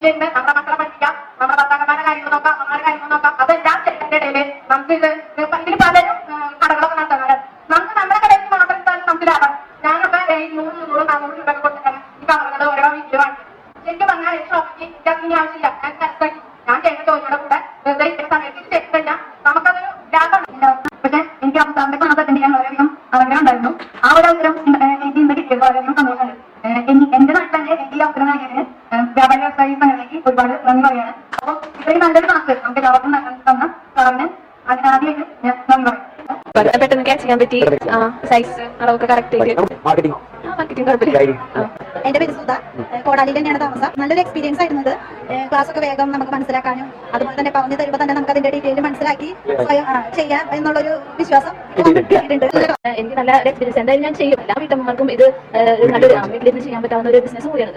നമ്മുടെ മക്കളെ പഠിപ്പിക്കാം, നമ്മുടെ ഭർത്താക്കന്മാരുടെ കാര്യങ്ങൾ നോക്കാം, അമ്മമാരുടെ കാര്യങ്ങൾ നോക്കാം. അതെല്ലാം ചെയ്യുന്നതിന്റെ ഇടയില് നമുക്ക് ഇതിൽ പലരും കടകളൊക്കെ നടത്തുന്നത്. നമുക്ക് നമ്മുടെ കടയിൽ മാത്രം നമുക്ക് ലാഭം. ഞാനൊക്കെ 100, 400 രൂപ കൊടുത്തിട്ടാണ് ഈ കടകൾ ഓരോ വീട്ടിൽ വാങ്ങി. ശരിക്കും പറഞ്ഞാൽ ഷോപ്പിക്ക് ഇനി ആവശ്യമില്ല. ഞാൻ മനസ്സിലാക്കി ഞാൻ ചെയ്യുന്ന ജോലിയുടെ കൂടെ വെറുതെ ഇത്ര സമയത്ത് ഇത് ചെയ്ത് കഴിഞ്ഞാൽ നമുക്കതൊരു ലാഭമാണ്. പക്ഷെ എനിക്ക് അവസാനത്തെ ക്ലാസ് അറ്റൻഡ് ചെയ്യാൻ വളരെയധികം ആഗ്രഹം ഉണ്ടായിരുന്നു. ആ ഒരു അവസരം എനിക്ക് ഇന്ന് കിട്ടിയത് വളരെയധികം സന്തോഷമുണ്ട്. എന്റെ നാട്ടിൽ തന്നെ എനിക്ക് അവസരം നൽകിയതിന് വ്യാപാര വ്യവസായി സംഘടനയ്ക്ക് ഒരുപാട് നന്ദി പറയാണ്. അപ്പോൾ ഇത്രയും നല്ലൊരു ക്ലാസ് നമുക്ക് എല്ലാവർക്കും തന്ന സാറിന് ആദ്യമായിട്ട് ഞാൻ നന്ദി പറയും. പെട്ടെന്ന് ക്യാച്ച് ചെയ്യാൻ പറ്റി, സൈസ് അളവൊക്കെ കറക്റ്റ് ആയിട്ട്. മാർക്കറ്റിംഗ് കുഴപ്പമില്ല. എന്റെ പേര് സുധ, കോടാലിയിൽ തന്നെയാണ് താമസം. നല്ലൊരു എക്സ്പീരിയൻസ് ആയിരുന്നത്. ക്ലാസ് ഒക്കെ വേഗം നമുക്ക് മനസ്സിലാക്കാനും അതുപോലെ തന്നെ പറഞ്ഞു തരുമ്പോൾ തന്നെ നമുക്ക് അതിന്റെ ഡീറ്റെയിൽ മനസ്സിലാക്കി സ്വയം ചെയ്യാം എന്നുള്ളൊരു വിശ്വാസം കിട്ടിയിട്ടുണ്ട്. എനിക്ക് നല്ല എക്സ്പീരിയൻസ്. എന്തായാലും ഞാൻ ചെയ്യും. എല്ലാ വീട്ടമ്മമാർക്കും ഇത് നല്ലൊരു വീട്ടിലിരുന്ന് ചെയ്യാൻ പറ്റാവുന്ന ഒരു ബിസിനസ് കൂടിയാണ്.